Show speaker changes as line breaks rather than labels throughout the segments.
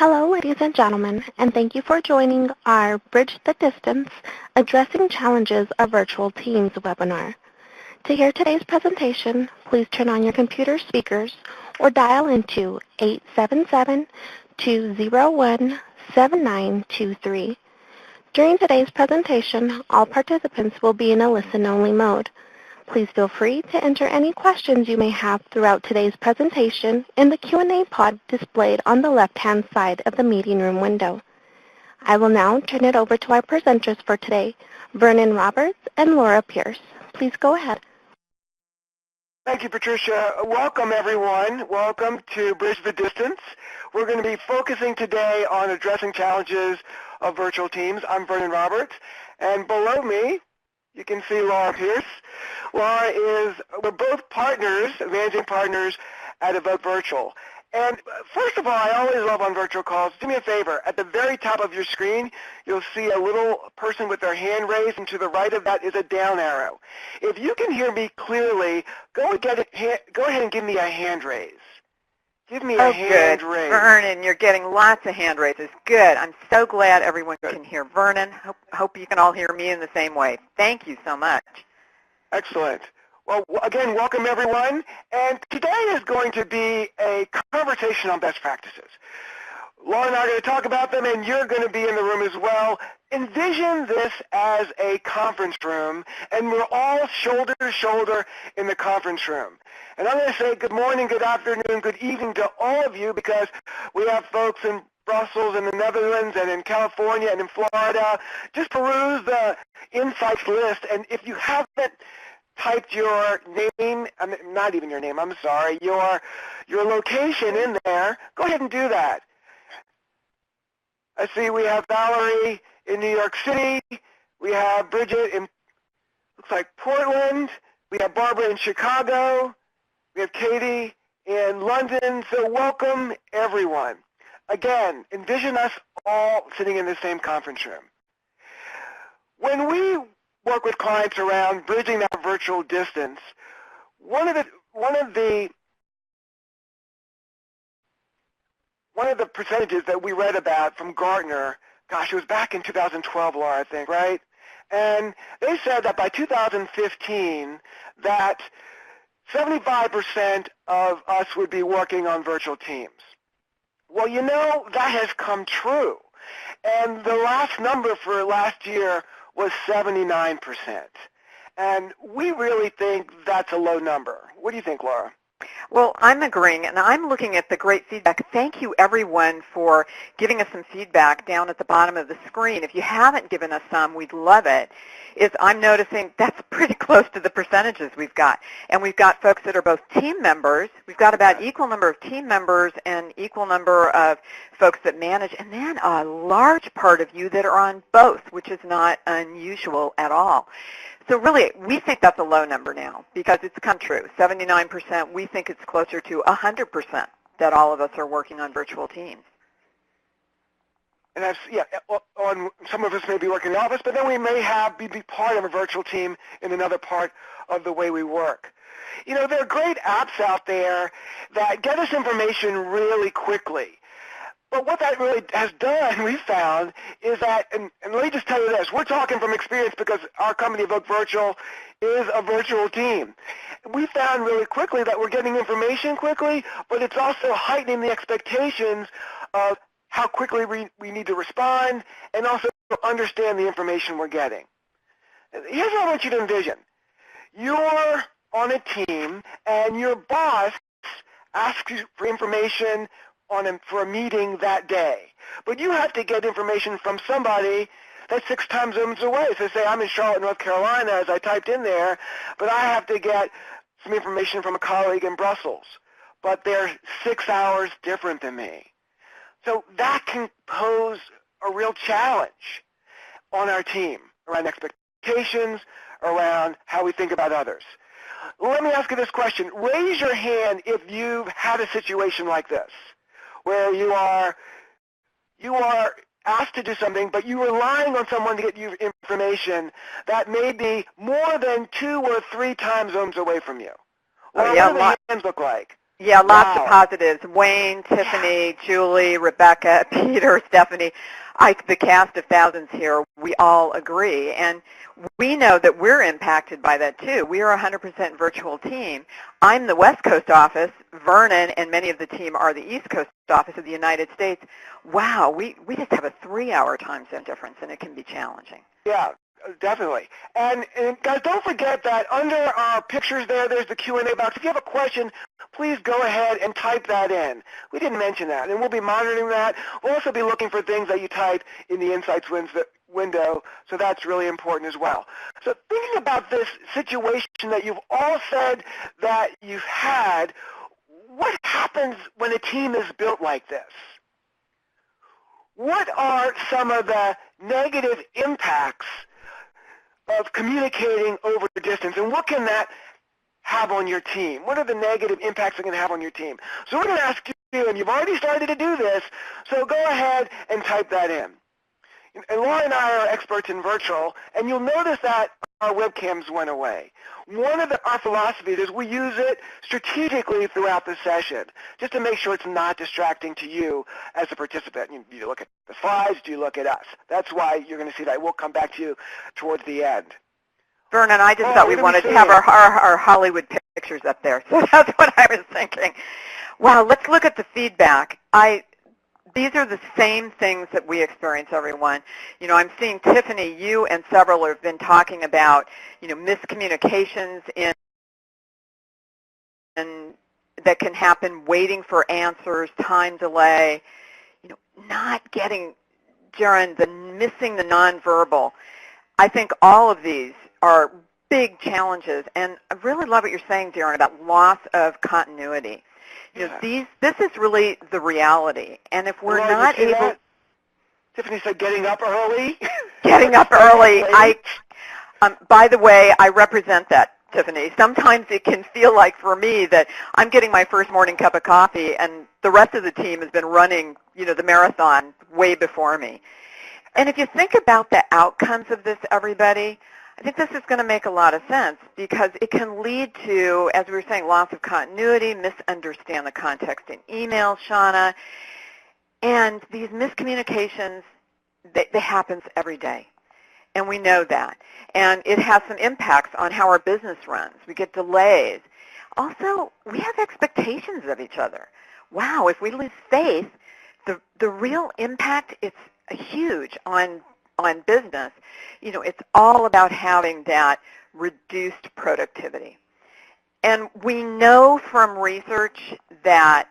Hello, ladies and gentlemen, and thank you for joining our Bridge the Distance, Addressing Challenges of Virtual Teams webinar. To hear today's presentation, please turn on your computer speakers or dial into 877-201-7923. During today's presentation, all participants will be in a listen-only mode. Please feel free to enter any questions you may have throughout today's presentation in the Q&A pod displayed on the left-hand side of the meeting room window. I will now turn it over to our presenters for today, Vernon Roberts and Laura Pierce. Please go ahead.
Thank you, Patricia. Welcome, everyone. Welcome to Bridge the Distance. We're going to be focusing today on addressing challenges of virtual teams. I'm Vernon Roberts, and below me, you can see Laura Pierce. We're both partners, managing partners at Evoke Virtual. And first of all, I always love on virtual calls, do me a favor. At the very top of your screen, you'll see a little person with their hand raised, and to the right of that is a down arrow. If you can hear me clearly, go ahead and give me a hand raise. Give me a hand raise.
Vernon, you're getting lots of hand raises. Good. I'm so glad everyone can hear Vernon. Hope you can all hear me in the same way. Thank you so much.
Excellent. Well, again, welcome everyone. And today is going to be a conversation on best practices. Laura and I are going to talk about them, and you're going to be in the room as well. Envision this as a conference room, and we're all shoulder to shoulder in the conference room. And I'm going to say good morning, good afternoon, good evening to all of you, because we have folks in Brussels and the Netherlands and in California and in Florida. Just peruse the insights list, and if you haven't typed your name, not even your name, I'm sorry, your location in there, go ahead and do that. I see we have Valerie in New York City. We have Bridget in, looks like Portland. We have Barbara in Chicago. We have Katie in London. So welcome, everyone. Again, envision us all sitting in the same conference room. When we work with clients around bridging that virtual distance, one of the percentages that we read about from Gartner, gosh, it was back in 2012, Laura, I think, right? And they said that by 2015, that 75% of us would be working on virtual teams. Well, you know, that has come true. And the last number for last year was 79%. And we really think that's a low number. What do you think, Laura?
Well, I'm agreeing, and I'm looking at the great feedback. Thank you, everyone, for giving us some feedback down at the bottom of the screen. If you haven't given us some, we'd love it. I'm noticing that's pretty close to the percentages we've got. And we've got folks that are both team members. We've got about equal number of team members and equal number of folks that manage, and then a large part of you that are on both, which is not unusual at all. So really, we think that's a low number now because it's come true. 79%, we think it's closer to 100% that all of us are working on virtual teams.
And that's, yeah, some of us may be working in the office, but then we may be part of a virtual team in another part of the way we work. You know, there are great apps out there that get us information really quickly. But what that really has done, we found, is that, and let me just tell you this, we're talking from experience because our company, Evoke Virtual, is a virtual team. We found really quickly that we're getting information quickly, but it's also heightening the expectations of how quickly we need to respond and also understand the information we're getting. Here's what I want you to envision. You're on a team, and your boss asks you for information for a meeting that day. But you have to get information from somebody that's 6 time zones away. So say I'm in Charlotte, North Carolina, as I typed in there, but I have to get some information from a colleague in Brussels. But they're 6 hours different than me. So that can pose a real challenge on our team around expectations, around how we think about others. Let me ask you this question. Raise your hand if you've had a situation like this, where you are asked to do something, but you're relying on someone to get you information that may be more than 2 or 3 time zones away from you. What do the hands look like?
Yeah, lots of
Wow.
positives. Wayne, Tiffany, Julie, Rebecca, Peter, Stephanie, the cast of thousands here, we all agree. And we know that we're impacted by that too. We are a 100% virtual team. I'm the West Coast office. Vernon and many of the team are the East Coast office of the United States. Wow, we just have a 3-hour time zone difference, and it can be challenging.
Yeah, definitely. And guys, don't forget that under our pictures there's the Q&A box. If you have a question, please go ahead and type that in. We didn't mention that, and we'll be monitoring that. We'll also be looking for things that you type in the Insights window, so that's really important as well. So thinking about this situation that you've all said that you've had, what happens when a team is built like this? What are some of the negative impacts of communicating over distance, and what can that have on your team? What are the negative impacts it can have on your team? So we're going to ask you, and you've already started to do this, so go ahead and type that in. And Laura and I are experts in virtual, and you'll notice that our webcams went away. One of our philosophies is we use it strategically throughout the session, just to make sure it's not distracting to you as a participant. Do you look at the slides? Do you look at us? That's why you're going to see that. We'll come back to you towards the end.
Vernon, I just thought we wanted to have our Hollywood pictures up there, so that's what I was thinking. Wow, let's look at the feedback. These are the same things that we experience, everyone. I'm seeing Tiffany, you and several have been talking about, miscommunications that can happen, waiting for answers, time delay, not getting, Jaron, missing the nonverbal. I think all of these are big challenges, and I really love what you're saying, Darren, about loss of continuity. This is really the reality, and if we're not able...
Tiffany said getting up early.
Getting up early. By the way, I represent that, Tiffany. Sometimes it can feel like for me that I'm getting my first morning cup of coffee, and the rest of the team has been running, the marathon way before me. And if you think about the outcomes of this, everybody, I think this is going to make a lot of sense because it can lead to, as we were saying, loss of continuity, misunderstand the context in email, Shauna, and these miscommunications, they happens every day, and we know that. And it has some impacts on how our business runs. We get delays. Also, we have expectations of each other. Wow, if we lose faith, the real impact, it's huge on business. It's all about having that reduced productivity. And we know from research that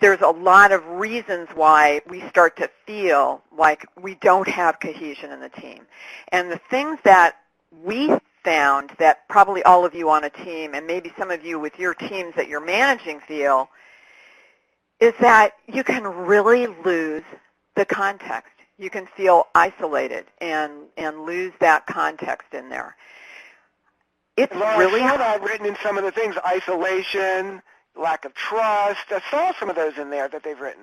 there's a lot of reasons why we start to feel like we don't have cohesion in the team. And the things that we found that probably all of you on a team, and maybe some of you with your teams that you're managing feel, is that you can really lose the context. You can feel isolated and lose that context in there. It's
Laura,
really
I saw that written in some of the things, isolation, lack of trust. I saw some of those in there that they've written.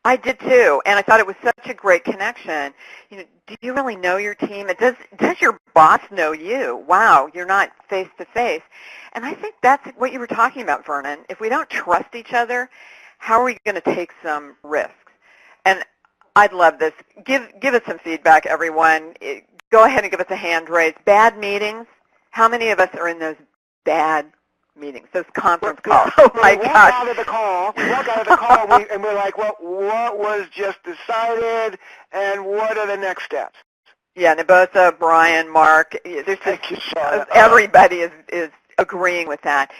I did too, and I thought it was such a great connection. Do you really know your team? Does your boss know you? Wow, you're not face to face. And I think that's what you were talking about, Vernon. If we don't trust each other, how are we going to take some risks? And I'd love this. Give us some feedback, everyone. Go ahead and give us a hand raise. Bad meetings. How many of us are in those bad meetings, those conference calls? Oh, my gosh.
We walk out of the call, and we're like, well, what was just decided, and what are the next steps?
Yeah, Nebosa, Brian, Mark.
Thank you, Shauna.
Everybody is agreeing with that.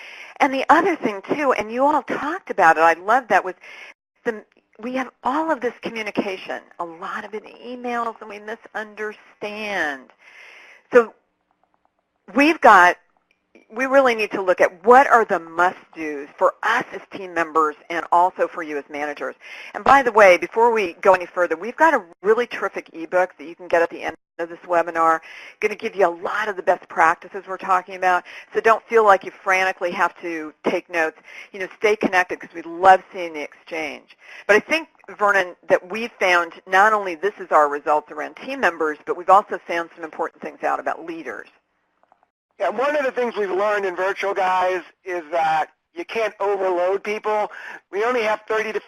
And the other thing, too, and you all talked about it, I love that, was we have all of this communication, a lot of it in emails, and we misunderstand. So we really need to look at what are the must-dos for us as team members and also for you as managers. And by the way, before we go any further, we've got a really terrific ebook that you can get at the end of this webinar. Going to give you a lot of the best practices we're talking about. So don't feel like you frantically have to take notes. Stay connected because we love seeing the exchange. But I think, Vernon, that we've found not only this is our results around team members, but we've also found some important things out about leaders.
Yeah, one of the things we've learned in virtual, guys, is that You can't overload people. We only have 30 to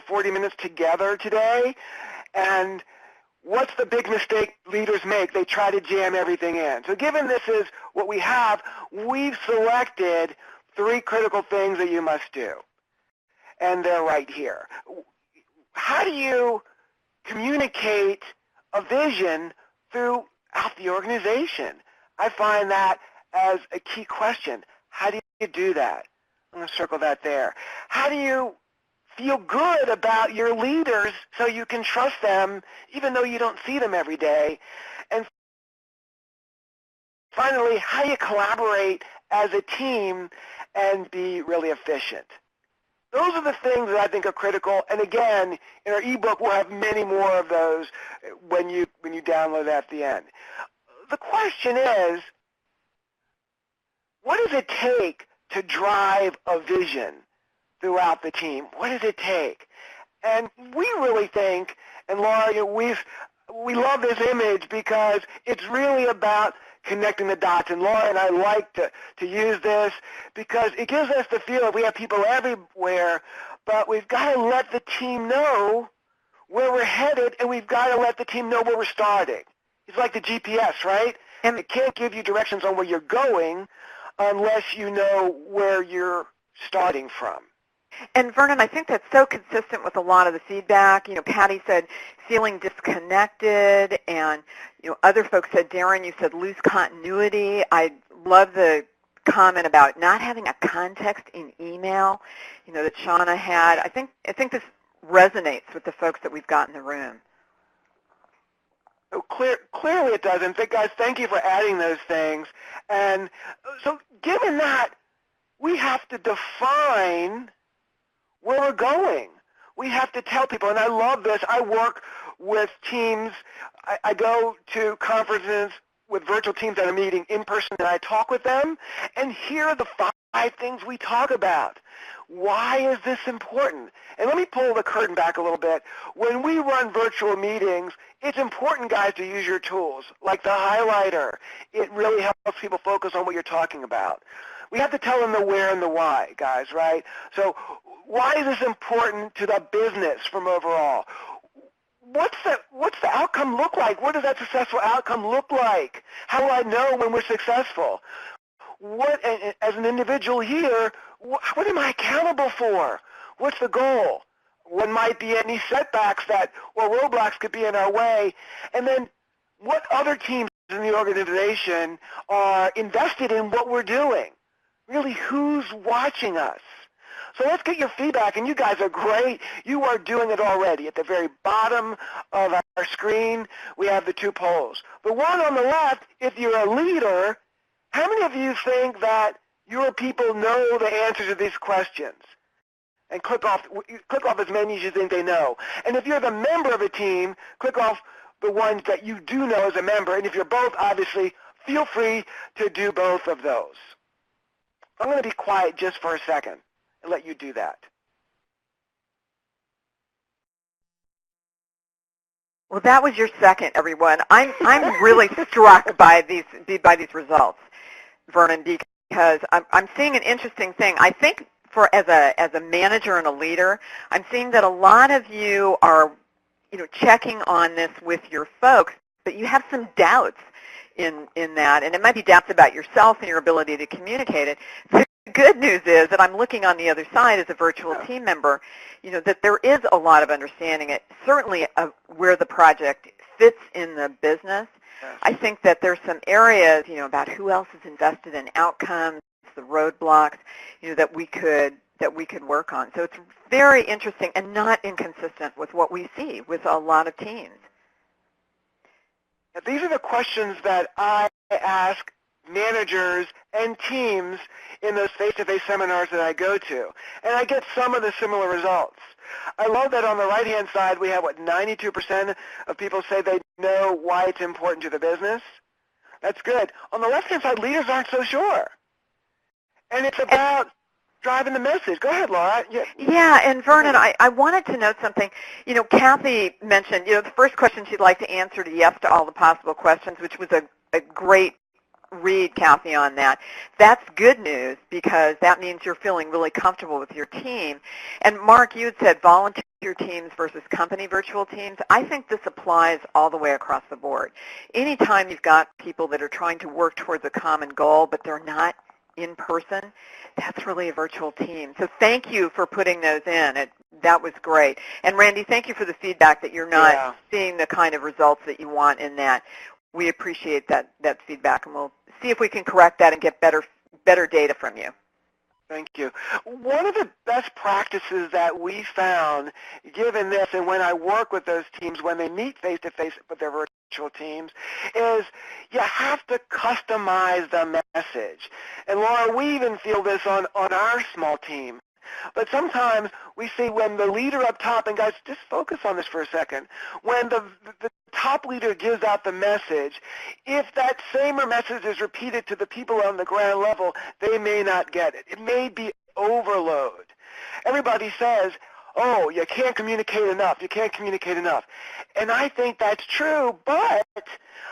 40 minutes together today, and what's the big mistake leaders make? They try to jam everything in. So given this is what we have, we've selected 3 critical things that you must do, and they're right here. How do you communicate a vision throughout the organization? I find that as a key question. How do you do that? I'm going to circle that there. How do you feel good about your leaders so you can trust them even though you don't see them every day? And finally, how do you collaborate as a team and be really efficient? Those are the things that I think are critical. And again, in our ebook, we'll have many more of those when you download that at the end. The question is, what does it take to drive a vision throughout the team? What does it take? And we really think, and Laura, we love this image because it's really about connecting the dots. And Laura and I like to use this because it gives us the feel that we have people everywhere, but we've got to let the team know where we're headed, and we've got to let the team know where we're starting. It's like the GPS, right? And it can't give you directions on where you're going unless you know where you're starting from.
And Vernon, I think that's so consistent with a lot of the feedback. You know, Patty said feeling disconnected, and other folks said, Darren, you said lose continuity. I love the comment about not having a context in email, that Shauna had. I think this resonates with the folks that we've got in the room.
So clearly it does. And guys, thank you for adding those things. And so given that, we have to define where we're going. We have to tell people, and I love this. I work with teams. I go to conferences with virtual teams that are meeting in person, and I talk with them, and here are the 5 things we talk about. Why is this important? And let me pull the curtain back a little bit. When we run virtual meetings, it's important, guys, to use your tools, like the highlighter. It really helps people focus on what you're talking about. We have to tell them the where and the why, guys, right? So why is this important to the business from overall? What's the outcome look like? What does that successful outcome look like? How will I know when we're successful? What, as an individual here, what am I accountable for? What's the goal? What might be any setbacks or roadblocks could be in our way? And then what other teams in the organization are invested in what we're doing? Really, who's watching us? So let's get your feedback, and you guys are great. You are doing it already. At the very bottom of our screen, we have the 2 polls. The one on the left, if you're a leader, how many of you think that your people know the answers to these questions? And click off as many as you think they know. And if you're the member of a team, click off the ones that you do know as a member. And if you're both, obviously, feel free to do both of those. I'm going to be quiet just for a second and let you do that.
Well, that was your second, everyone. I'm really struck by these results, Vernon, because I'm seeing an interesting thing. I think as a manager and a leader, I'm seeing that a lot of you are checking on this with your folks, but you have some doubts in that, and it might be doubts about yourself and your ability to communicate it. The good news is that I'm looking on the other side as a virtual team member, that there is a lot of understanding certainly of where the project fits in the business. I think that there's some areas, about who else is invested in outcomes, the roadblocks, that we could work on. So it's very interesting and not inconsistent with what we see with a lot of teams.
These are the questions that I ask managers and teams in those face-to-face seminars that I go to, and I get some of the similar results. I love that on the right-hand side we have, 92% of people say they know why it's important to the business. That's good. On the left-hand side, leaders aren't so sure. And it's about driving the message. Go ahead, Laura.
Yeah, and Vernon, I wanted to note something. Kathy mentioned, the first question she'd like to answer to yes to all the possible questions, which was a great read, Kathy, on that. That's good news because that means you're feeling really comfortable with your team. And Mark, you had said volunteer teams versus company virtual teams. I think this applies all the way across the board. Anytime you've got people that are trying to work towards a common goal, but they're not in person, that's really a virtual team. So thank you for putting those in. That was great. And Randy, thank you for the feedback that you're not seeing the kind of results that you want in that. We appreciate that feedback, and we'll see if we can correct that and get better data from you.
Thank you. One of the best practices that we found, given this, and when I work with those teams, when they meet face-to-face with their virtual teams, is you have to customize the message. And Laura, we even feel this on our small team. But sometimes we see when the leader up top, and guys, just focus on this for a second, when the top leader gives out the message, if that same message is repeated to the people on the ground level, they may not get it. It may be overload. Everybody says, oh, you can't communicate enough. You can't communicate enough. And I think that's true, but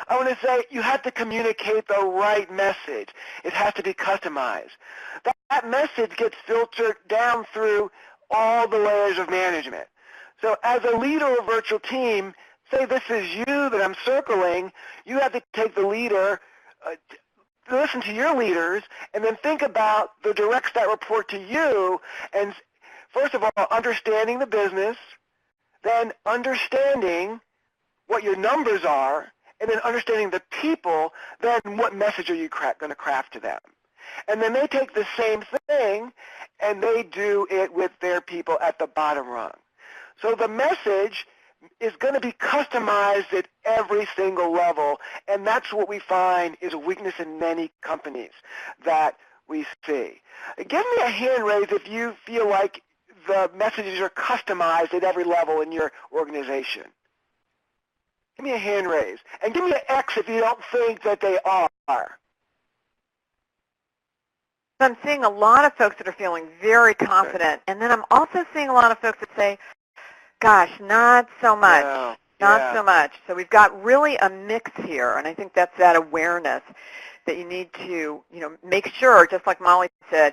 I want to say you have to communicate the right message. It has to be customized. That message gets filtered down through all the layers of management. So as a leader of a virtual team, say this is you that I'm circling, you have to take the leader, listen to your leaders, and then think about the directs that report to you, and first of all, understanding the business, then understanding what your numbers are, and then understanding the people, then what message are you going to craft to them. And then they take the same thing, and they do it with their people at the bottom rung. So the message is going to be customized at every single level, and that's what we find is a weakness in many companies that we see. Give me a hand raise if you feel like the messages are customized at every level in your organization. Give me a hand raise. And give me an X if you don't think that they are.
I'm seeing a lot of folks that are feeling very confident, and then I'm also seeing a lot of folks that say, gosh, not so much, not so much. So we've got really a mix here, and I think that's that awareness that you need to, make sure, just like Molly said,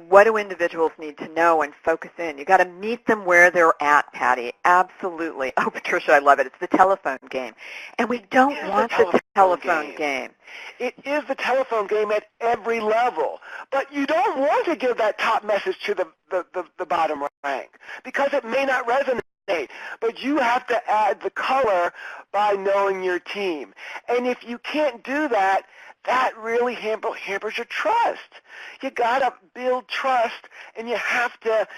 what do individuals need to know and focus in? You got to meet them where they're at, Patty. Absolutely. Oh, Patricia, I love it. It's the telephone game. And we don't want the telephone game.
It is the telephone game at every level. But you don't want to give that top message to the bottom rank because it may not resonate. But you have to add the color by knowing your team. And if you can't do that, that really hampers your trust. You got to build trust, and you have to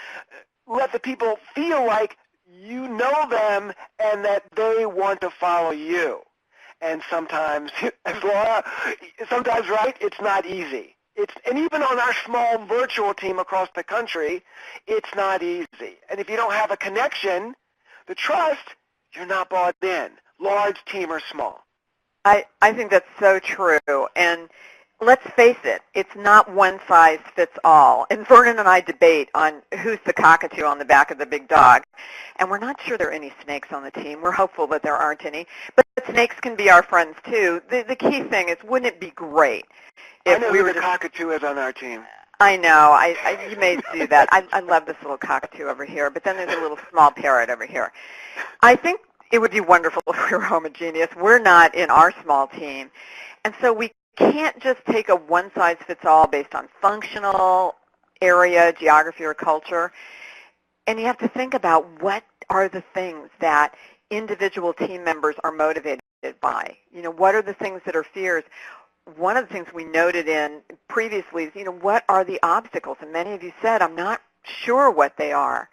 let the people feel like you know them and that they want to follow you. And sometimes, as Laura, sometimes, right, it's not easy. And even on our small virtual team across the country, it's not easy. And if you don't have a connection, the trust, you're not bought in, large team or small.
I think that's so true. And let's face it, it's not one size fits all. And Vernon and I debate on who's the cockatoo on the back of the big dog. And we're not sure there are any snakes on the team. We're hopeful that there aren't any. But snakes can be our friends, too. The key thing is, wouldn't it be great if
I know
we
who
were
the cockatoo is on our team.
I know. You may do that. I love this little cockatoo over here. But then there's a little small parrot over here. I think it would be wonderful if we were homogeneous. We're not in our small team. And so we can't just take a one-size-fits-all based on functional area, geography, or culture. And you have to think about what are the things that individual team members are motivated by. What are the things that are fears? One of the things we noted in previously is, what are the obstacles? And many of you said, I'm not sure what they are.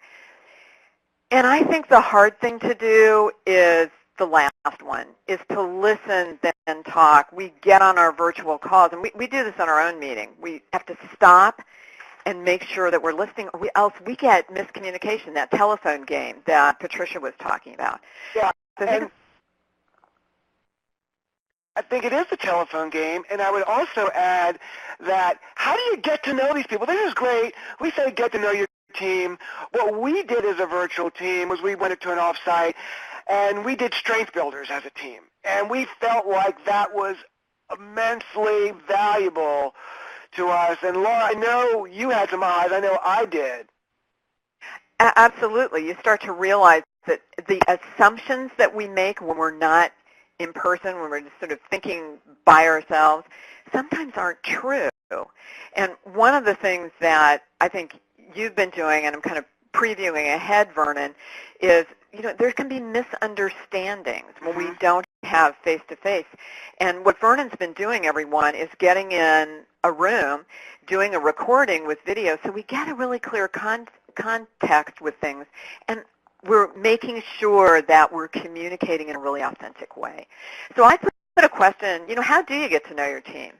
And I think the hard thing to do is the last one, is to listen, then talk. We get on our virtual calls, and we do this on our own meeting. We have to stop and make sure that we're listening, or else we get miscommunication, that telephone game that Patricia was talking about.
Yeah,
so
I think it is the telephone game, and I would also add that how do you get to know these people? This is great. We say get to know your team. What we did as a virtual team was we went to an offsite, and we did strength builders as a team. And we felt like that was immensely valuable to us. And Laura, I know you had some eyes. I know I did.
Absolutely. You start to realize that the assumptions that we make when we're not in person, when we're just sort of thinking by ourselves, sometimes aren't true. And one of the things that I think you've been doing, and I'm kind of previewing ahead, Vernon, is, there can be misunderstandings when we don't have face-to-face. And what Vernon's been doing, everyone, is getting in a room, doing a recording with video, so we get a really clear context with things, and we're making sure that we're communicating in a really authentic way. So I put a question, how do you get to know your team?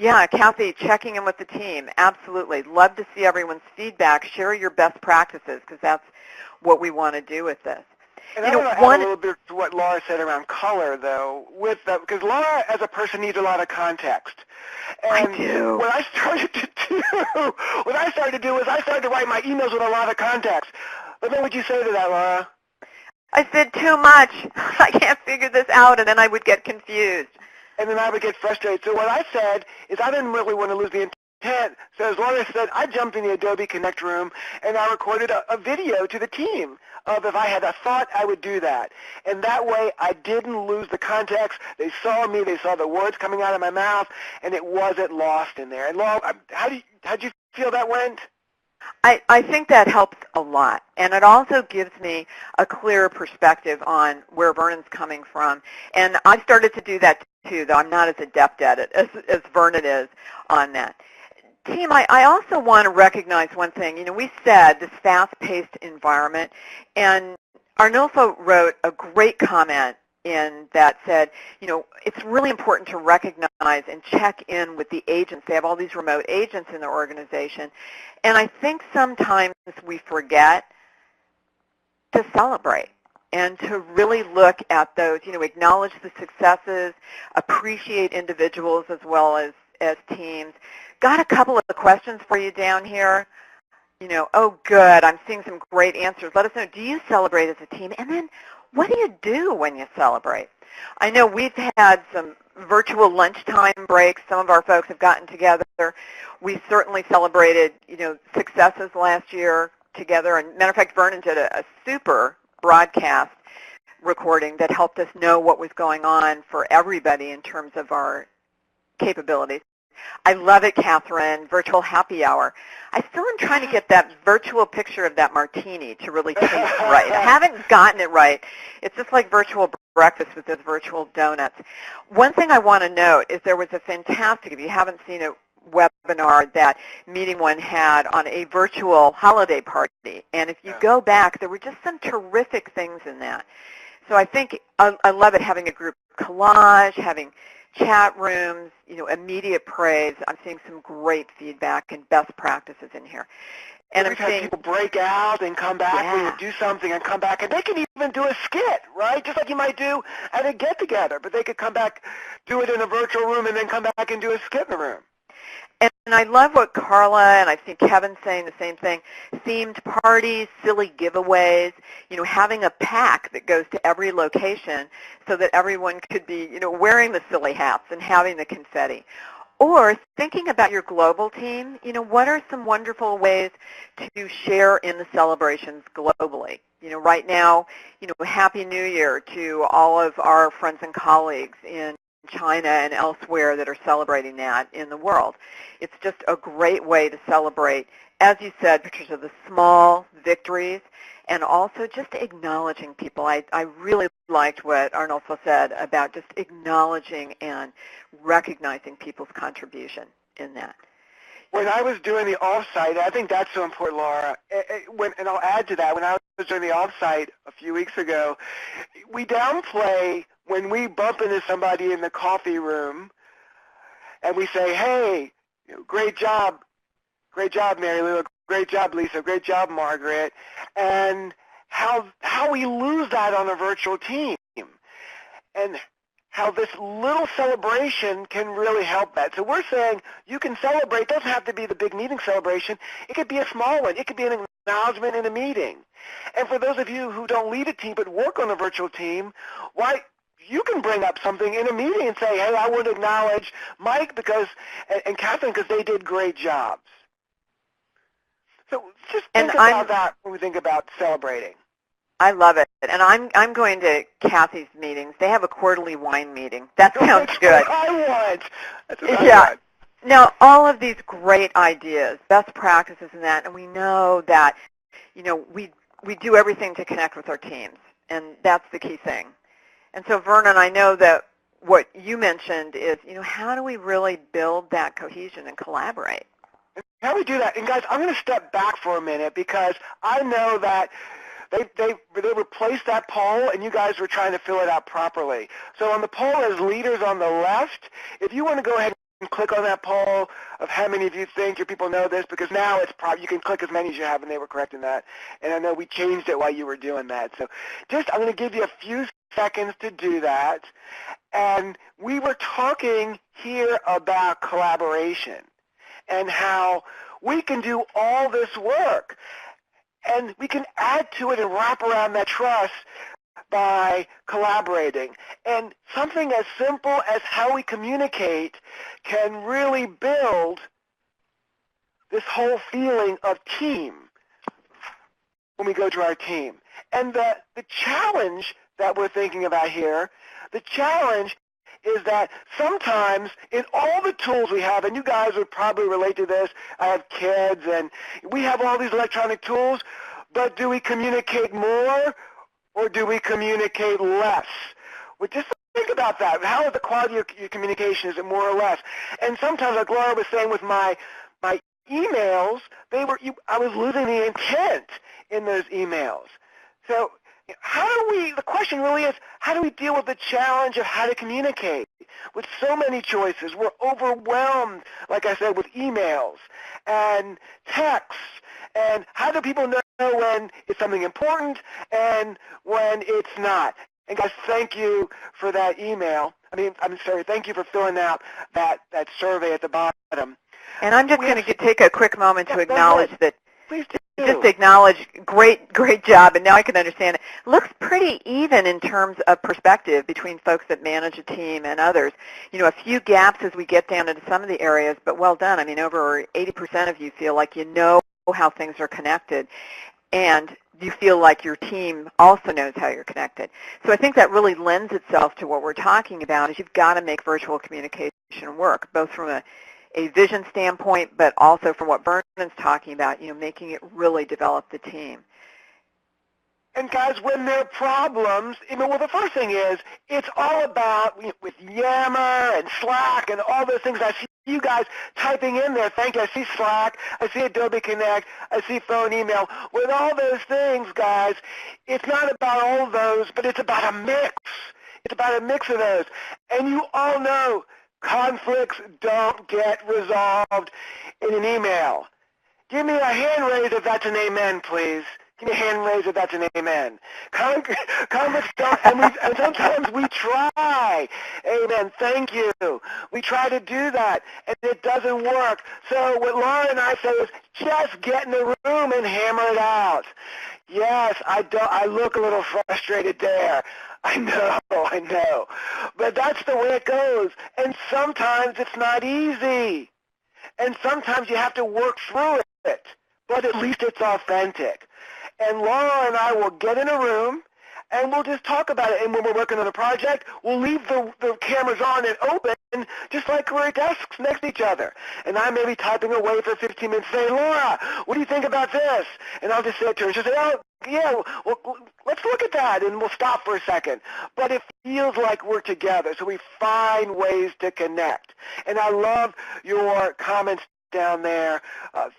Yeah, Kathy, checking in with the team, absolutely. Love to see everyone's feedback. Share your best practices, because that's what we want to do with this.
And I want to add a little bit to what Laura said around color, though, because Laura, as a person, needs a lot of context. And
I do.
What I started to do was I started to write my emails with a lot of context. But then what would you say to that, Laura? I
said too much. I can't figure this out, and then I would get confused.
And then I would get frustrated. So what I said is I didn't really want to lose the intent. So as Laura said, I jumped in the Adobe Connect room, and I recorded a video to the team of if I had a thought, I would do that. And that way I didn't lose the context. They saw me. They saw the words coming out of my mouth, and it wasn't lost in there. And Laura, how'd you feel that went?
I think that helps a lot, and it also gives me a clearer perspective on where Vernon's coming from. And I've started to do that too, though I'm not as adept at it as Vernon is on that. Team, I also want to recognize one thing. We said this fast-paced environment, and Arnulfo wrote a great comment in that said, it's really important to recognize and check in with the agents. They have all these remote agents in their organization. And I think sometimes we forget to celebrate and to really look at those, acknowledge the successes, appreciate individuals as well as teams. Got a couple of questions for you down here. Oh, good. I'm seeing some great answers. Let us know, do you celebrate as a team? And then what do you do when you celebrate? I know we've had some virtual lunchtime breaks. Some of our folks have gotten together. We certainly celebrated, successes last year together. And matter of fact, Vernon did a super broadcast recording that helped us know what was going on for everybody in terms of our capabilities. I love it, Catherine, virtual happy hour. I still am trying to get that virtual picture of that martini to really taste right. I haven't gotten it right. It's just like virtual breakfast with those virtual donuts. One thing I want to note is there was a fantastic, if you haven't seen it, webinar that MeetingOne had on a virtual holiday party. And if you go back, there were just some terrific things in that. So I think I love it, having a group collage, having chat rooms, immediate praise. I'm seeing some great feedback and best practices in here. And
we've had people break out and come back when you do something and come back. And they can even do a skit, right? Just like you might do at a get-together. But they could come back, do it in a virtual room, and then come back and do a skit in the room.
And I love what Carla, and I've seen Kevin saying the same thing, themed parties, silly giveaways, having a pack that goes to every location so that everyone could be, wearing the silly hats and having the confetti. Or thinking about your global team, what are some wonderful ways to share in the celebrations globally? Right now, Happy New Year to all of our friends and colleagues in China and elsewhere that are celebrating that in the world. It's just a great way to celebrate, as you said, because of the small victories and also just acknowledging people. I really liked what Arnulfo said about just acknowledging and recognizing people's contribution in that.
When I was doing the offsite, I think that's so important, Laura, and I'll add to that, when I was doing the offsite a few weeks ago, we downplay when we bump into somebody in the coffee room and we say, hey, great job, Mary Lou, great job, Lisa, great job, Margaret, and how we lose that on a virtual team, and how this little celebration can really help that. So we're saying you can celebrate. It doesn't have to be the big meeting celebration. It could be a small one. It could be an acknowledgement in a meeting. And for those of you who don't lead a team but work on a virtual team, why you can bring up something in a meeting and say, hey, I want to acknowledge Mike and Catherine because they did great jobs. So just think about that when we think about celebrating.
I love it. And I'm going to Kathy's meetings. They have a quarterly wine meeting. That sounds good.
That's what I want.
Now, all of these great ideas, best practices and that, and we know that, we do everything to connect with our teams, and that's the key thing. And so, Vernon, I know that what you mentioned is, how do we really build that cohesion and collaborate?
How do we do that? And guys, I'm going to step back for a minute because I know that they replaced that poll, and you guys were trying to fill it out properly. So on the poll as leaders on the left, if you want to go ahead and click on that poll of how many of you think your people know this, because now it's you can click as many as you have, and they were correct in that. And I know we changed it while you were doing that. So I'm going to give you a few seconds to do that. And we were talking here about collaboration and how we can do all this work. And we can add to it and wrap around that trust by collaborating. And something as simple as how we communicate can really build this whole feeling of team when we go to our team. And the challenge that we're thinking about here, the challenge is that sometimes in all the tools we have, and you guys would probably relate to this, I have kids, and we have all these electronic tools, but do we communicate more or do we communicate less? Well, just think about that. How is the quality of your communication? Is it more or less? And sometimes, like Laura was saying with my emails, I was losing the intent in those emails. So the question really is, how do we deal with the challenge of how to communicate? With so many choices, we're overwhelmed, like I said, with emails and texts. And how do people know when it's something important and when it's not? And guys, thank you for that email. Thank you for filling out that survey at the bottom.
And I'm just going to take a quick moment to acknowledge that.
Please do.
Just acknowledge, great job, and now I can understand it. Looks pretty even in terms of perspective between folks that manage a team and others. A few gaps as we get down into some of the areas, but well done. Over 80% of you feel like you know how things are connected, and you feel like your team also knows how you're connected. So I think that really lends itself to what we're talking about, is you've got to make virtual communication work, both from a vision standpoint, but also from what Vernon's talking about, making it really develop the team.
And guys, when there are problems, the first thing is, it's all about, with Yammer and Slack and all those things, I see you guys typing in there. Thank you. I see Slack. I see Adobe Connect. I see phone, email. With all those things, guys, it's not about all of those, but it's about a mix. It's about a mix of those. And you all know conflicts don't get resolved in an email. Give me a hand raise if that's an amen, please. Give me a hand raise if that's an amen. Conflicts don't, and sometimes we try. Amen. Thank you. We try to do that, and it doesn't work. So what Laura and I say is just get in the room and hammer it out. Yes, I look a little frustrated there. I know. But that's the way it goes. And sometimes it's not easy. And sometimes you have to work through it. But at least it's authentic. And Laura and I will get in a room, and we'll just talk about it. And when we're working on a project, we'll leave the cameras on and open, just like we're at desks next to each other. And I may be typing away for 15 minutes saying, Laura, what do you think about this? And I'll just say it to her, and she'll say, oh, yeah, well, let's look at that, and we'll stop for a second. But it feels like we're together, so we find ways to connect. And I love your comments down there,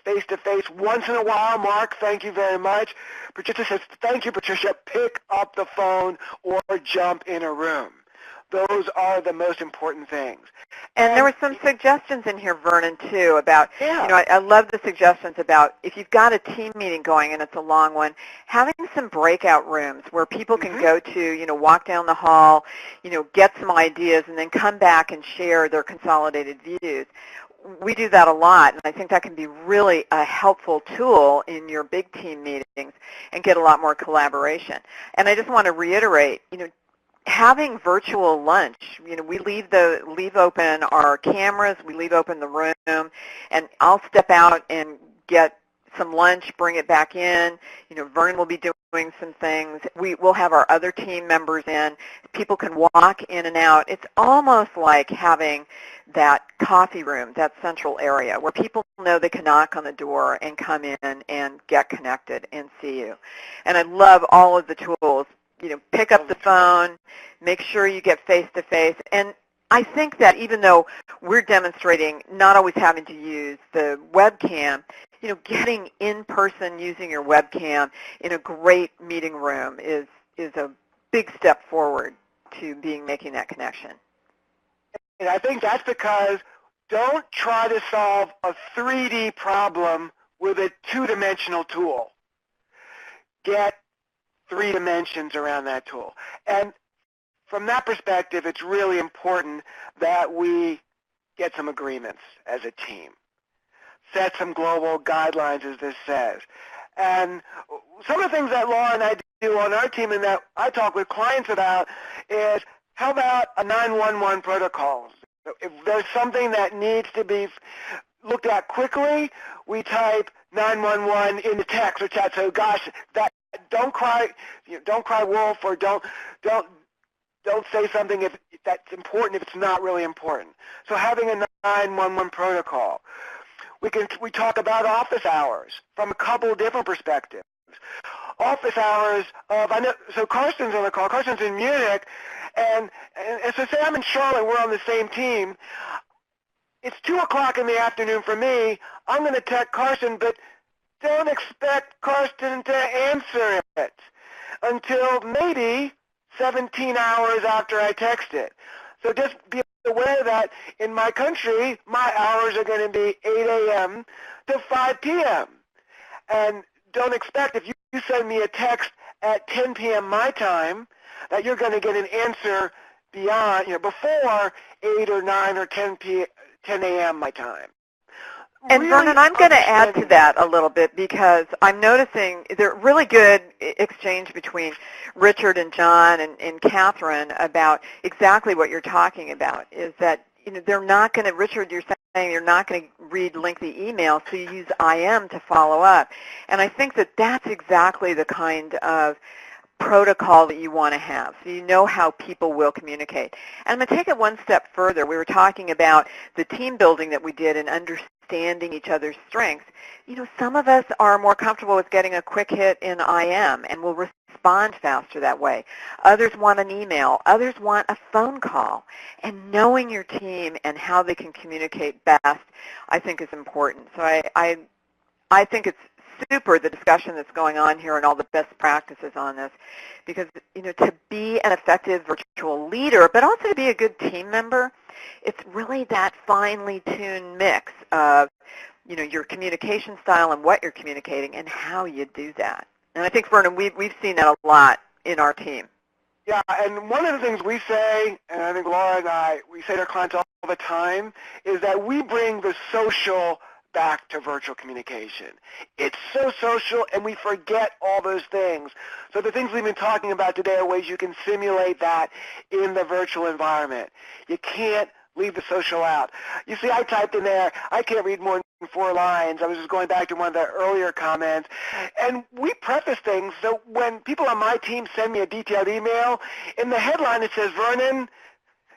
face-to-face. Once in a while, Mark, thank you very much. Patricia says, thank you, Patricia. Pick up the phone or jump in a room. Those are the most important things.
And there were some suggestions in here, Vernon, too, about, I love the suggestions about if you've got a team meeting going and it's a long one, having some breakout rooms where people can go to, walk down the hall, get some ideas, and then come back and share their consolidated views. We do that a lot, and I think that can be really a helpful tool in your big team meetings and get a lot more collaboration. And I just want to reiterate, having virtual lunch, we leave open our cameras, we leave open the room, and I'll step out and get some lunch, bring it back in. Vernon will be doing some things. We'll have our other team members in. People can walk in and out. It's almost like having that coffee room, that central area where people know they can knock on the door and come in and get connected and see you. And I love all of the tools. Pick up the phone, make sure you get face-to-face. And I think that even though we're demonstrating not always having to use the webcam, getting in person using your webcam in a great meeting room is a big step forward to making that connection.
And I think that's because don't try to solve a 3D problem with a two-dimensional tool. Get 3 dimensions around that tool. And from that perspective, it's really important that we get some agreements as a team. Set some global guidelines, as this says. And some of the things that Laura and I do on our team and that I talk with clients about is, how about a 911 protocol? If there's something that needs to be looked at quickly, we type 911 in the text or chat. So, gosh, don't cry wolf, or don't say something if that's important if it's not really important. So having a 911 protocol. We talk about office hours from a couple of different perspectives. Office hours so Karsten's on the call. Karsten's in Munich, and so say I'm in Charlotte, we're on the same team. It's 2 o'clock in the afternoon for me. I'm going to text Karsten, but don't expect Karsten to answer it until maybe 17 hours after I text it. So just be aware that in my country, my hours are going to be 8 a.m. to 5 p.m. And don't expect, if you send me a text at 10 p.m. my time, that you're going to get an answer before 8 or 9 or 10 a.m. my time.
And
Really,
Vernon, I'm going to add to that a little bit, because I'm noticing there's really good exchange between Richard and John and Catherine about exactly what you're talking about, is that they're not going to, Richard, you're saying you're not going to read lengthy emails, so you use IM to follow up. And I think that that's exactly the kind of protocol that you want to have, so you know how people will communicate. And I'm going to take it one step further. We were talking about the team building that we did and understanding each other's strengths. Some of us are more comfortable with getting a quick hit in IM and will respond faster that way. Others want an email. Others want a phone call. And knowing your team and how they can communicate best, I think, is important. So I think it's super, the discussion that's going on here and all the best practices on this, because to be an effective virtual leader, but also to be a good team member, it's really that finely tuned mix of your communication style and what you're communicating and how you do that. And I think, Vernon, we've seen that a lot in our team.
Yeah, and one of the things we say, and I think Laura and I, we say to our clients all the time, is that we bring the social back to virtual communication. It's so social, and we forget all those things. So the things we've been talking about today are ways you can simulate that in the virtual environment. You can't leave the social out. You see, I typed in there, I can't read more than 4 lines. I was just going back to one of the earlier comments. And we preface things, so when people on my team send me a detailed email, in the headline it says, Vernon,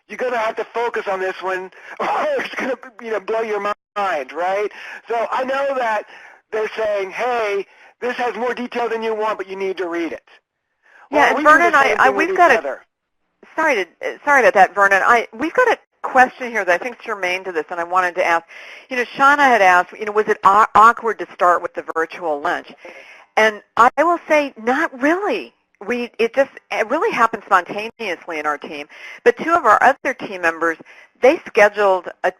you're going to have to focus on this one, or it's going to blow your mind, right? So I know that they're saying, hey, this has more detail than you want, but you need to read it.
Yeah,
well,
and Vernon, we've got sorry about that, Vernon. We've got a question here that I think is germane to this, and I wanted to ask. Shauna had asked, was it awkward to start with the virtual lunch? And I will say, not really. It really happened spontaneously in our team. But 2 of our other team members, they scheduled a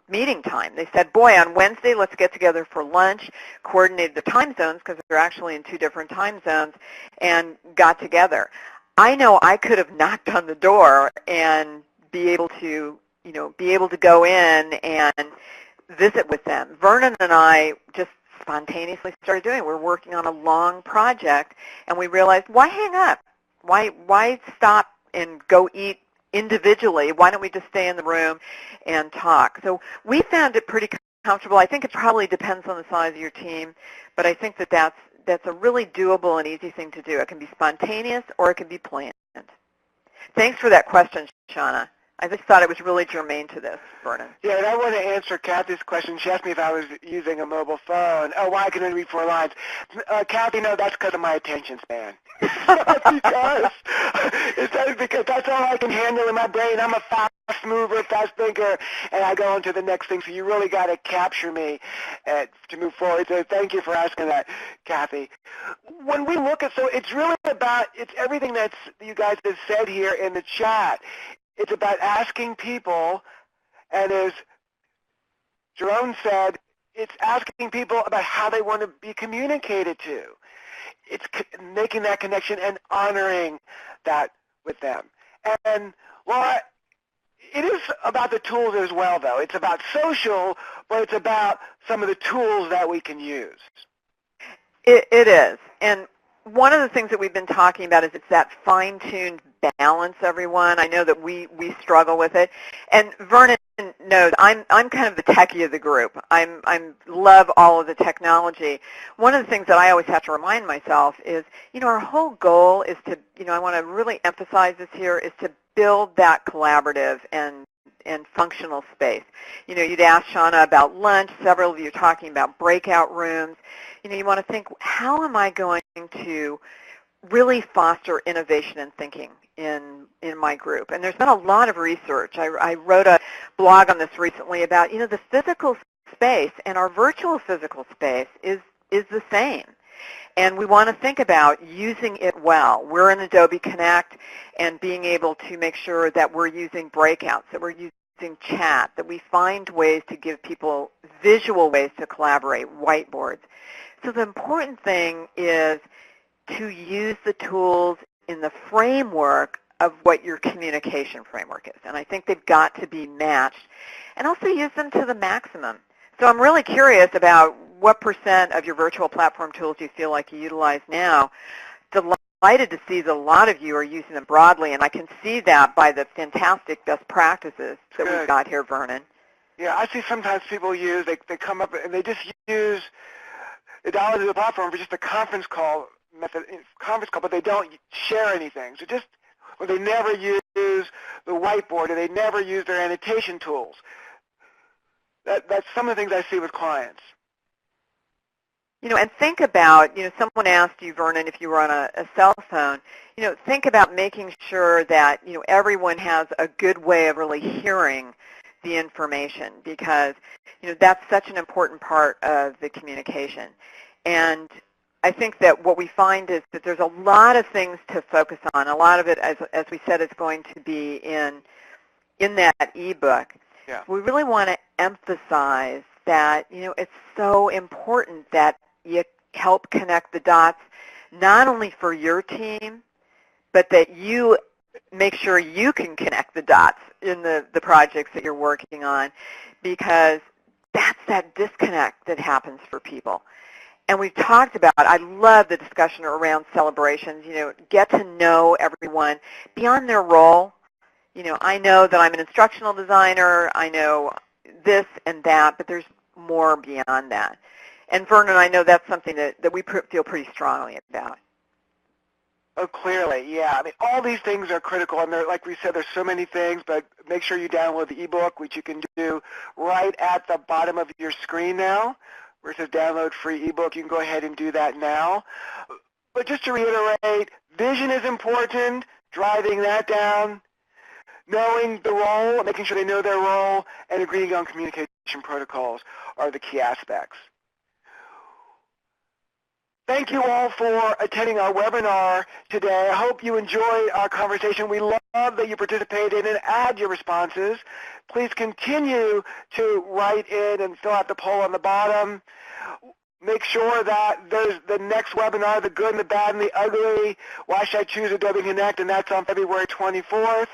meeting time. They said, boy, on Wednesday, let's get together for lunch, coordinated the time zones, because they're actually in 2 different time zones, and got together. I know I could have knocked on the door and be able to go in and visit with them. Vernon and I just spontaneously started doing it. We're working on a long project, and we realized, why hang up? Why stop go eat individually. Why don't we just stay in the room and talk? So we found it pretty comfortable. I think it probably depends on the size of your team, but I think that that's a really doable and easy thing to do. It can be spontaneous or it can be planned. Thanks for that question, Shauna. I just thought it was really germane to this, Vernon.
Yeah, and I want to answer Kathy's question. She asked me if I was using a mobile phone. Oh, why I can only read 4 lines. Kathy, no, that's because of my attention span. because that's all I can handle in my brain. I'm a fast mover, fast thinker, and I go on to the next thing. So you really got to capture me to move forward. So thank you for asking that, Kathy. When we look at, so it's really about, it's everything that you guys have said here in the chat. It's about asking people, and as Jerome said, it's asking people about how they want to be communicated to. It's making that connection and honoring that with them. And, well, it is about the tools as well, though. It's about social, but it's about some of the tools that we can use.
It is. And one of the things that we've been talking about is it's that fine-tuned balance, everyone. I know that we struggle with it. And Vernon knows I'm kind of the techie of the group. I love all of the technology. One of the things that I always have to remind myself is, our whole goal is to, I want to really emphasize this here, is to build that collaborative and functional space. You'd asked Shauna about lunch. Several of you are talking about breakout rooms. You want to think, how am I going to really foster innovation and thinking in my group? And there's been a lot of research. I wrote a blog on this recently about, the physical space and our virtual physical space is the same. And we want to think about using it well. We're in Adobe Connect, and being able to make sure that we're using breakouts, that we're using chat, that we find ways to give people visual ways to collaborate, whiteboards. So the important thing is to use the tools in the framework of what your communication framework is. And I think they've got to be matched, and also use them to the maximum. So I'm really curious about what % of your virtual platform tools you feel like you utilize now. Delighted to see that a lot of you are using them broadly, and I can see that by the fantastic best practices that we've got here, Vernon.
Yeah, I see sometimes people they come up and they just use the download of the platform for just a conference call method, but they don't share anything. So or they never use the whiteboard, or they never use their annotation tools. That's some of the things I see with clients.
And think about, someone asked you, Vernon, if you were on a cell phone, think about making sure that, everyone has a good way of really hearing the information, because, that's such an important part of the communication. And I think that what we find is that there's a lot of things to focus on. A lot of it, as we said, is going to be in that ebook.
Yeah.
We really want to emphasize that, it's so important that you help connect the dots, not only for your team, but that you make sure you can connect the dots in the projects that you're working on, because that's that disconnect that happens for people. And we've talked about, I love the discussion around celebrations, get to know everyone beyond their role. I know that I'm an instructional designer, I know this and that, but there's more beyond that. And Vernon, I know that's something that we feel pretty strongly about.
Oh, clearly, yeah. I mean, all these things are critical, and like we said, there's so many things, but make sure you download the ebook, which you can do right at the bottom of your screen now, where it says download free ebook. You can go ahead and do that now. But just to reiterate, vision is important, driving that down, knowing the role, making sure they know their role, and agreeing on communication protocols are the key aspects. Thank you all for attending our webinar today. I hope you enjoyed our conversation. We love that you participated and add your responses. Please continue to write in and fill out the poll on the bottom. Make sure that there's the next webinar, The Good and the Bad and the Ugly, Why Should I Choose Adobe Connect, and that's on February 24th.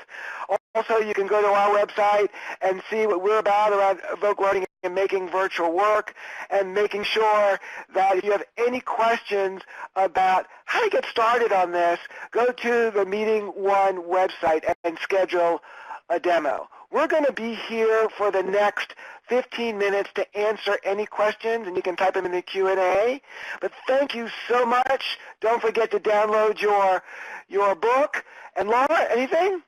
Also, you can go to our website and see what we're about around Evoke Learning and making virtual work, and making sure that if you have any questions about how to get started on this, go to the MeetingOne website and schedule a demo. We're going to be here for the next 15 minutes to answer any questions, and you can type them in the Q&A. But thank you so much. Don't forget to download your book. And Laura, anything?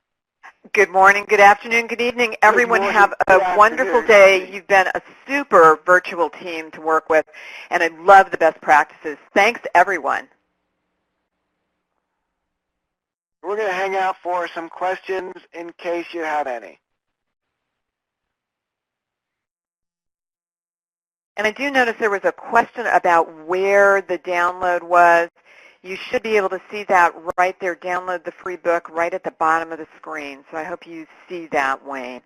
Good morning, good afternoon, good evening. Everyone
morning,
have a
good
wonderful
afternoon.
day. You've been a super virtual team to work with, and I love the best practices. Thanks, everyone.
We're going to hang out for some questions in case you have any.
And I do notice there was a question about where the download was. You should be able to see that right there. Download the free book right at the bottom of the screen. So I hope you see that, Wayne.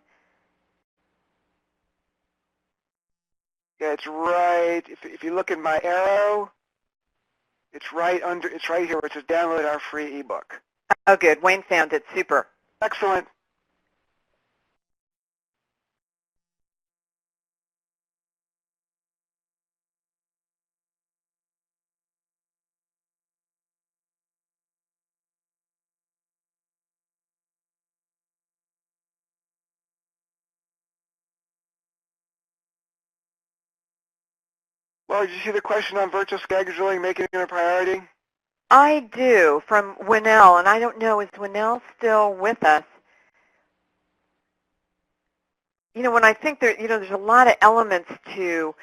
Yeah, it's right. If you look at my arrow, it's right under. It's right here where it says download our free ebook.
Oh, good. Wayne found it. Super.
Excellent. Laura, did you see the question on virtual scheduling, making it a priority?
I do, from Winnell, and I don't know, is Winnell still with us? You know, when I think there's a lot of elements to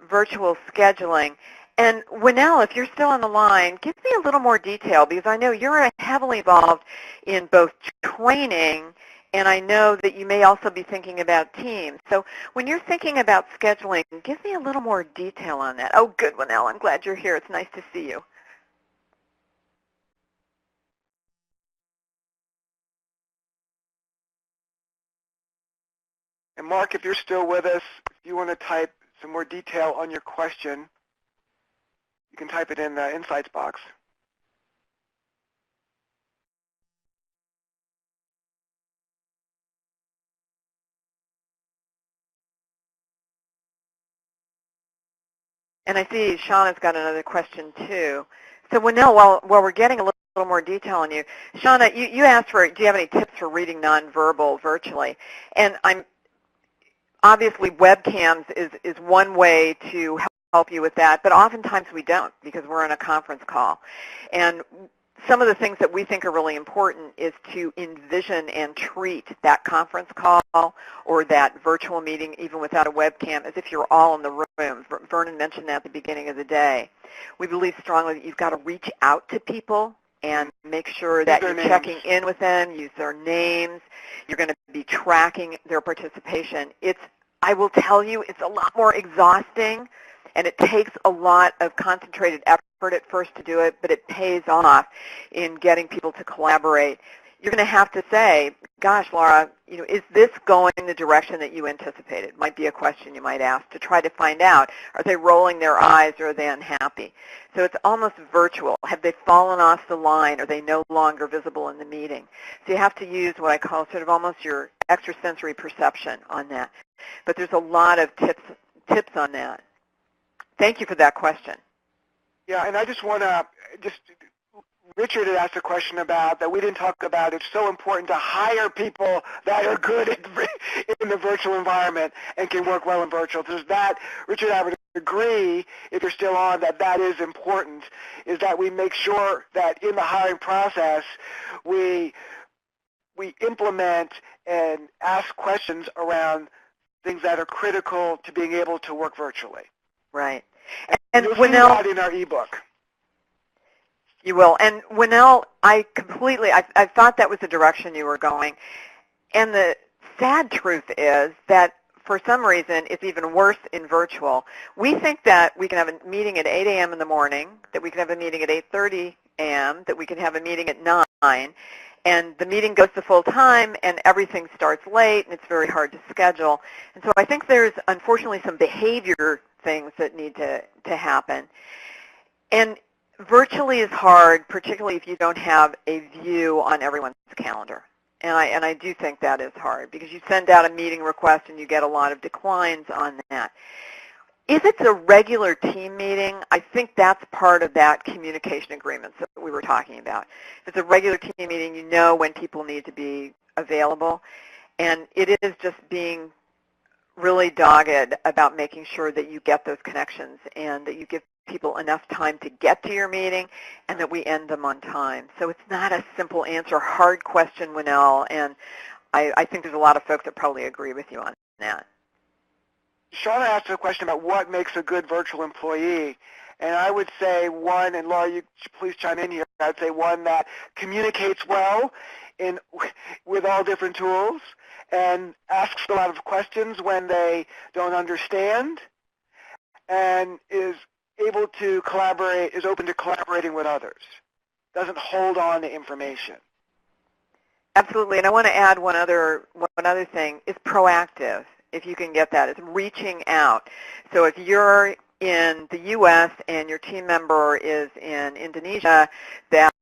virtual scheduling. And Winnell, if you're still on the line, give me a little more detail, because I know you're heavily involved in both training, and I know that you may also be thinking about teams. So when you're thinking about scheduling, give me a little more detail on that. Oh, good, Winnell. I'm glad you're here. It's nice to see you.
And Mark, if you're still with us, if you want to type some more detail on your question, you can type it in the insights box.
And I see Shauna's got another question too. So Winnell, while we're getting a little more detail on you, Shauna, you asked for, do you have any tips for reading nonverbal virtually? And obviously webcams is one way to help you with that, but oftentimes we don't because we're on a conference call. And some of the things that we think are really important is to envision and treat that conference call or that virtual meeting, even without a webcam, as if you're all in the room. Vernon mentioned that at the beginning of the day. We believe strongly that you've got to reach out to people and make sure that you're checking in with them, use their names. You're going to be tracking their participation. I will tell you, it's a lot more exhausting, and it takes a lot of concentrated effort at first to do it, but it pays off in getting people to collaborate. You're going to have to say, gosh, Laura, is this going the direction that you anticipated? Might be a question you might ask to try to find out. Are they rolling their eyes or are they unhappy? So it's almost virtual. Have they fallen off the line? Are they no longer visible in the meeting? So you have to use what I call sort of almost your extrasensory perception on that. But there's a lot of tips on that. Thank you for that question.
Yeah, and I just want to Richard had asked a question about that we didn't talk about. It's so important to hire people that are good in the virtual environment and can work well in virtual. There's that. Richard, I would agree, if you're still on, that is important, is that we make sure that in the hiring process we implement and ask questions around things that are critical to being able to work virtually.
Right.
And you'll see that in our ebook.
You will. And Winnell, I thought that was the direction you were going. And the sad truth is that for some reason it's even worse in virtual. We think that we can have a meeting at 8 a.m. in the morning, that we can have a meeting at 8:30 a.m., that we can have a meeting at 9, and the meeting goes to full time and everything starts late and it's very hard to schedule. And so I think there's unfortunately some behavior things that need to happen. And virtually is hard, particularly if you don't have a view on everyone's calendar. And I do think that is hard because you send out a meeting request and you get a lot of declines on that. If it's a regular team meeting, I think that's part of that communication agreement that we were talking about. If it's a regular team meeting, you know when people need to be available. And it is just being really dogged about making sure that you get those connections and that you give people enough time to get to your meeting and that we end them on time. So it's not a simple answer, hard question, Winnell, and I think there's a lot of folks that probably agree with you on that.
Shauna asked a question about what makes a good virtual employee. And I would say one, and Laura, you please chime in here, I'd say one that communicates well with all different tools and asks a lot of questions when they don't understand and is able to collaborate, is open to collaborating with others, doesn't hold on to information.
Absolutely, and I want to add one other thing, is proactive, if you can get that. It's reaching out. So if you're in the U.S. and your team member is in Indonesia, that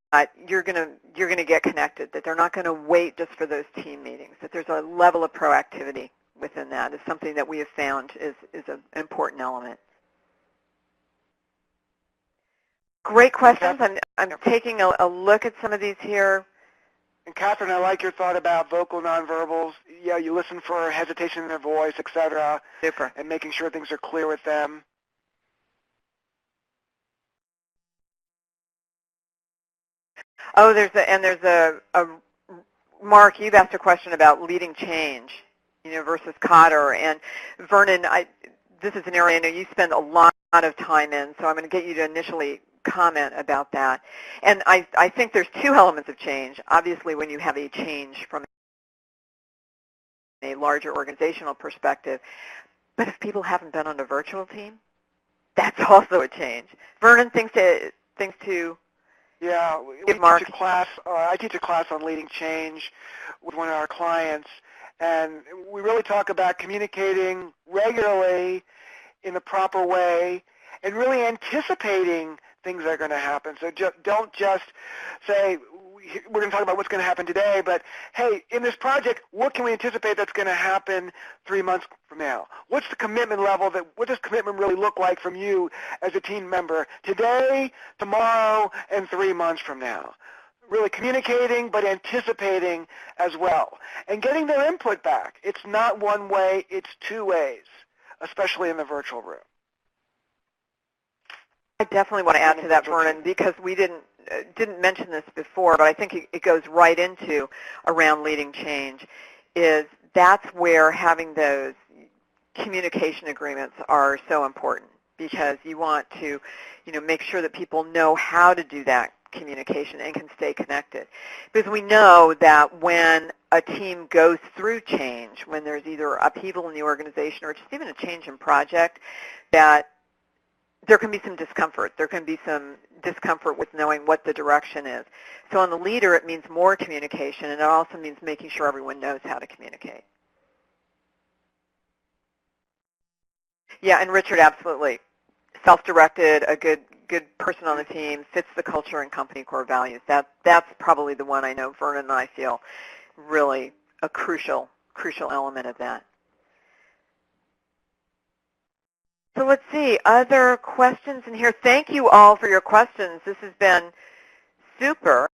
you're going to get connected, that they're not going to wait just for those team meetings, that there's a level of proactivity within that is something that we have found is an important element. Great questions. I'm taking a look at some of these here.
And Catherine, I like your thought about vocal nonverbals. Yeah, you listen for hesitation in their voice, et cetera.
Super.
And making sure things are clear with them.
Oh, there's a Mark, you've asked a question about leading change, versus Cotter. And Vernon, this is an area I know you spend a lot of time in, so I'm going to get you to initially comment about that. And I think there's two elements of change. Obviously, when you have a change from a larger organizational perspective, but if people haven't been on a virtual team, that's also a change. Vernon, things to
Yeah, we teach a class. I teach a class on leading change with one of our clients, and we really talk about communicating regularly in the proper way and really anticipating things that are going to happen. So don't just say, we're going to talk about what's going to happen today, but hey, in this project, what can we anticipate that's going to happen 3 months from now? What's the commitment level? What does commitment really look like from you as a team member today, tomorrow, and 3 months from now? Really communicating, but anticipating as well. And getting their input back. It's not one way, it's two ways, especially in the virtual room.
I definitely want to add to that, Vernon, because we didn't mention this before, but I think it goes right into around leading change, is that's where having those communication agreements are so important, because you want to make sure that people know how to do that communication and can stay connected. Because we know that when a team goes through change, when there's either upheaval in the organization or just even a change in project, that there can be some discomfort. There can be some discomfort with knowing what the direction is. So on the leader, it means more communication, and it also means making sure everyone knows how to communicate. Yeah, and Richard, absolutely. Self-directed, a good person on the team, fits the culture and company core values. That's probably the one I know Vernon and I feel really a crucial element of that. So let's see, other questions in here. Thank you all for your questions. This has been super.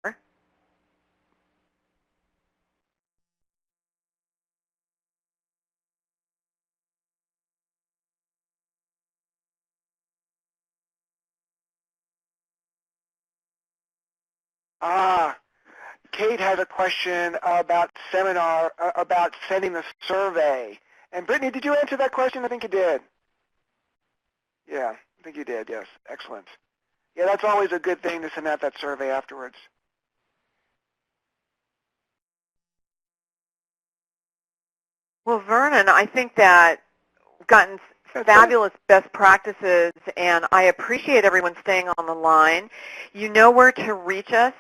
Kate has a question about seminar, about sending the survey. And Brittany, did you answer that question? I think you did. Yeah, I think you did, yes. Excellent. Yeah, that's always a good thing to send out that survey afterwards.
Well, Vernon, I think that we've gotten fabulous best practices, and I appreciate everyone staying on the line. You know where to reach us.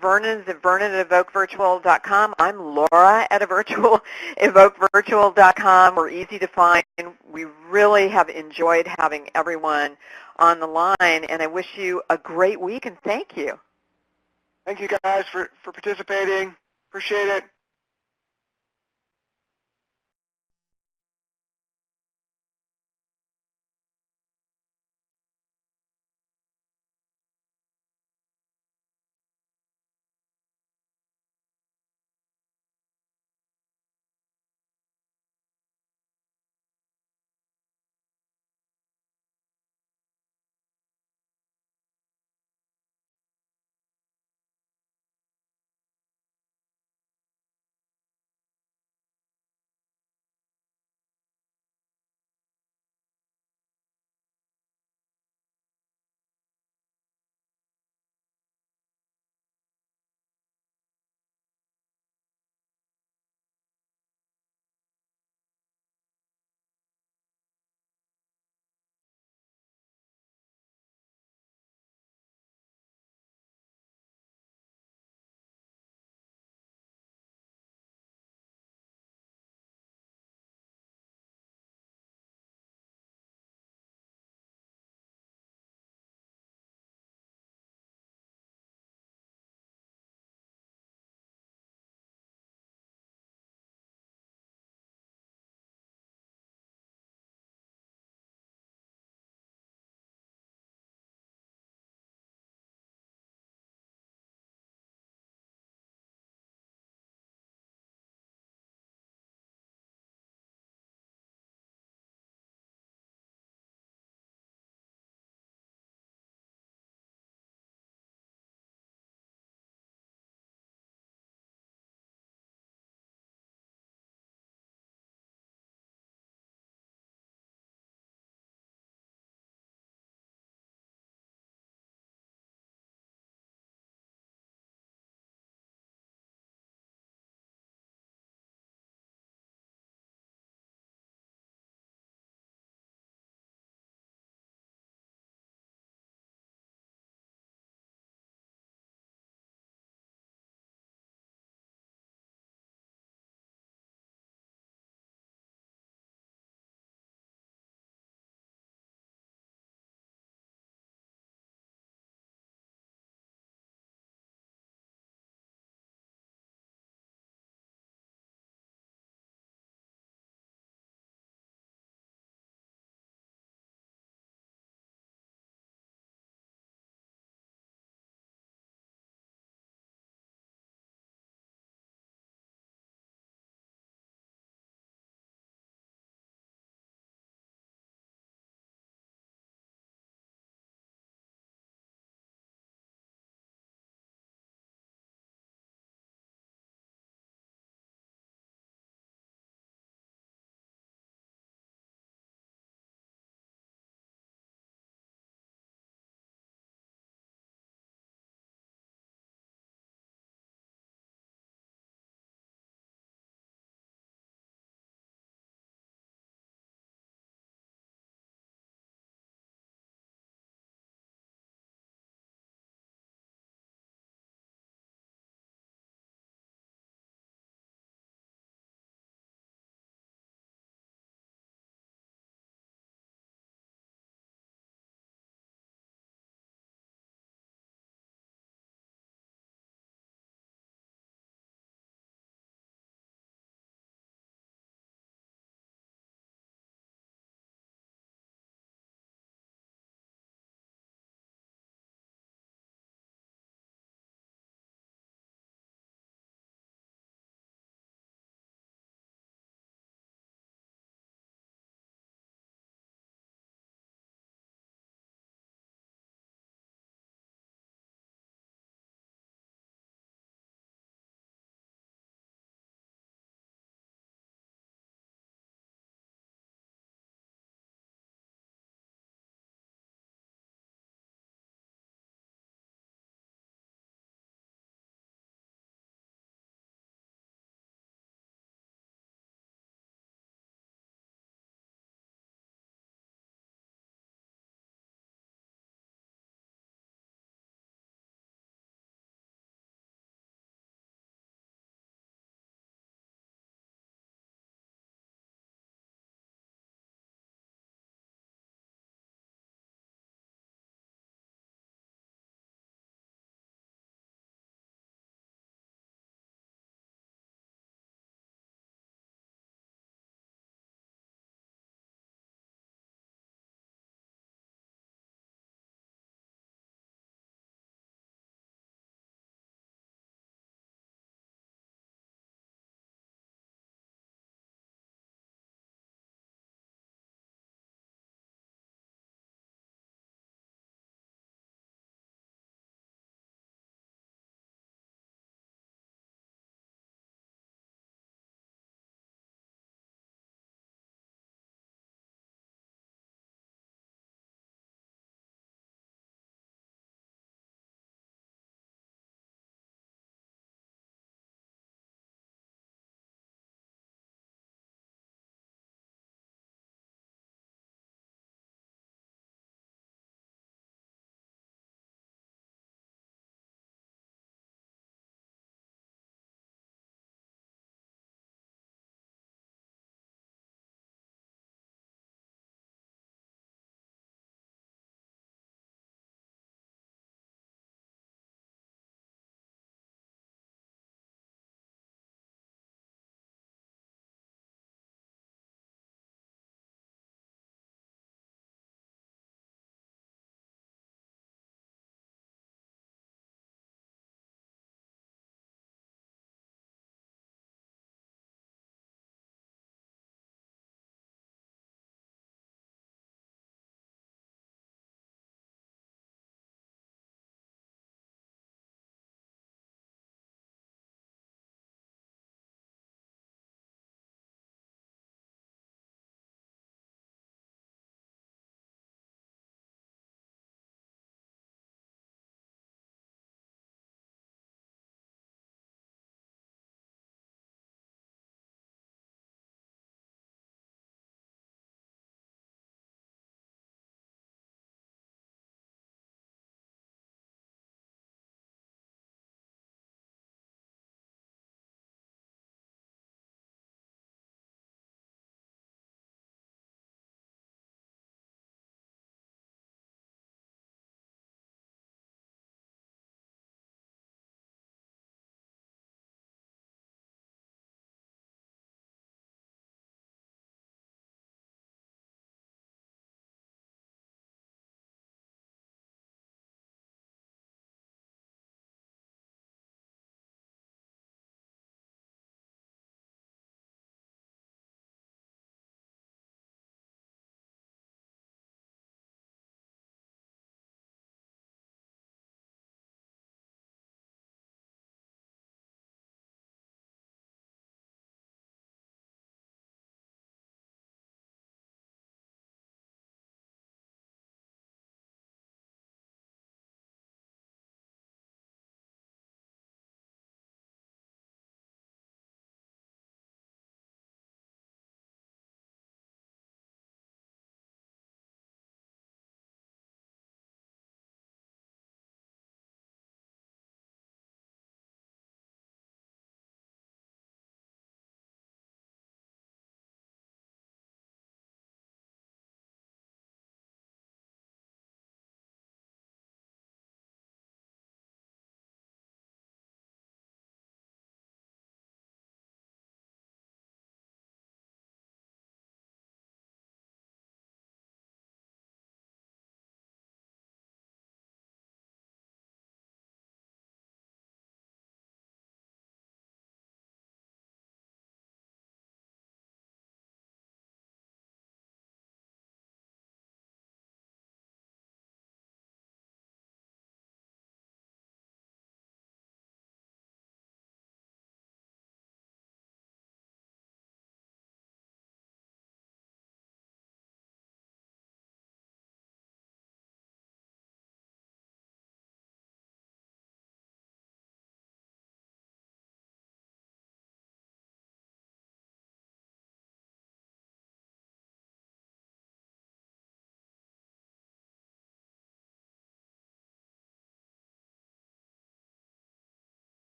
Vernon is at vernon@evokevirtual.com. I'm Laura at evokevirtual.com. We're easy to find. We really have enjoyed having everyone on the line, and I wish you a great week, and thank you.
Thank you guys for participating. Appreciate it.